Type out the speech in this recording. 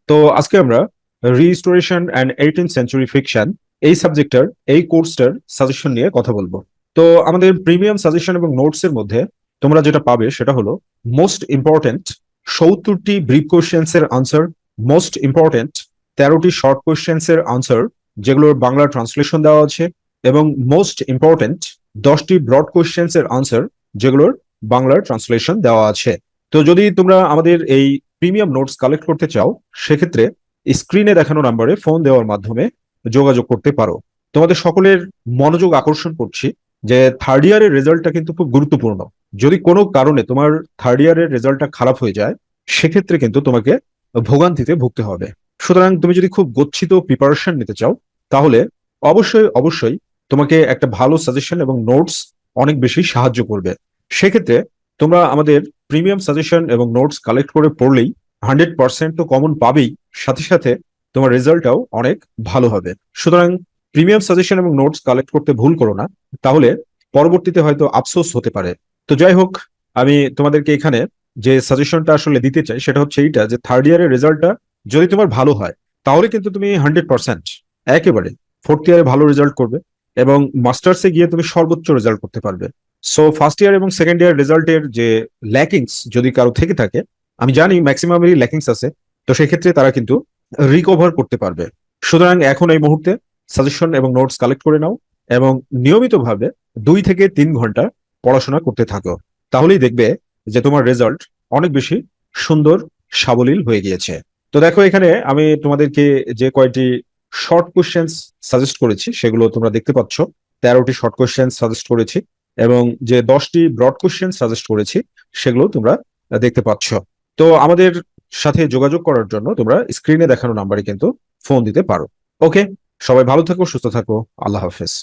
তো আজকে আমরা restoration and 18th century fiction এই সাবজেক্টটার এই কোর্সটার সাজেশন নিয়ে কথা বলবো। তো আমাদের প্রিমিয়াম সাজেশন এবং নোটস এর মধ্যে তোমরা যেটা পাবে সেটা হলো মোস্ট ইম্পর্টেন্ট 70টি ব্রিফ কোয়েশ্চেন্স এর আনসার, মোস্ট ইম্পর্টেন্ট 13টি শর্ট কোয়েশ্চেন্স এর আনসার যেগুলোর বাংলা ট্রান্সলেশন দেওয়া আছে, এবং মোস্ট ইম্পর্টেন্ট 10টি ব্রড কোয়েশ্চেন্স এর আনসার যেগুলোর বাংলার ট্রান্সলেশন দেওয়া আছে। তো যদি তোমরা আমাদের এই প্রিমিয়াম নোটস কালেক্ট করতে চাও, সেক্ষেত্রে স্ক্রিনে দেখানো নাম্বারে ফোন দেওয়ার মাধ্যমে যোগাযোগ করতে পারো। তোমাদের সকলের মনোযোগ আকর্ষণ করছি যে থার্ড ইয়ারের রেজাল্টটা কিন্তু খুব গুরুত্বপূর্ণ। যদি কোনো কারণে তোমার থার্ড ইয়ারের রেজাল্টটা খারাপ হয়ে যায়, সেক্ষেত্রে কিন্তু তোমাকে ভোগান্তিতে ভুগতে হবে। সুতরাং তুমি যদি খুব গচ্ছিত প্রিপারেশন নিতে চাও, তাহলে অবশ্যই অবশ্যই তোমাকে একটা ভালো সাজেশন এবং নোটস অনেক বেশি সাহায্য করবে। সেক্ষেত্রে তোমরা আমাদের প্রিমিয়াম সাজেশন এবং নোটস কালেক্ট করে পড়লেই 100% তো কমন পাবেই, সাথে সাথে তোমার রেজাল্টটাও অনেক ভালো হবে। সুতরাং প্রিমিয়াম সাজেশন এবং নোটস কালেক্ট করতে ভুল করো না, তাহলে পরবর্তীতে হয়তো আফসোস হতে পারে। তো যাই হোক, আমি তোমাদেরকে এখানে যে সাজেশনটা আসলে দিতে চাই সেটা হচ্ছে এইটা, যে থার্ড ইয়ারের রেজাল্টটা যদি তোমার ভালো হয়, তাহলে কিন্তু তুমি 100% একেবারে ফোর্থ ইয়ারে ভালো রেজাল্ট করবে এবং মাস্টার্সে গিয়ে তুমি সর্বোচ্চ রেজাল্ট করতে পারবে। সো ফার্স্ট ইয়ার এবং সেকেন্ড ইয়ার রেজাল্টের যে ল্যাকিংস যদি কারো থেকে থাকে, আমি জানি ম্যাক্সিমামেরই ল্যাকিংস আছে, তো সেক্ষেত্রে তারা কিন্তু রিকভার করতে পারবে। সুতরাং এখন এই মুহূর্তে সাজেশন এবং নোটস কালেক্ট করে নাও এবং নিয়মিতভাবে 2 থেকে 3 ঘন্টা পড়াশোনা করতে থাকো। তাহলেই দেখবে যে তোমার রেজাল্ট অনেক বেশি সুন্দর সাবলীল হয়ে গিয়েছে। তো দেখো, এখানে আমি তোমাদেরকে যে কয়টি শর্ট কোশ্চেন্স সাজেস্ট করেছি সেগুলো তোমরা দেখতে পাচ্ছ। 13টি শর্ট কোশ্চেন্স সাজেস্ট করেছি এবং যে 10টি ব্রড কোশ্চেন সাজেস্ট করেছি সেগুলো তোমরা দেখতে পাচ্ছ। তো আমাদের সাথে যোগাযোগ করার জন্য তোমরা স্ক্রিনে দেখানো নাম্বারে কিন্তু ফোন দিতে পারো। ওকে, সবাই ভালো থাকো, সুস্থ থাকো, আল্লাহ হাফেজ।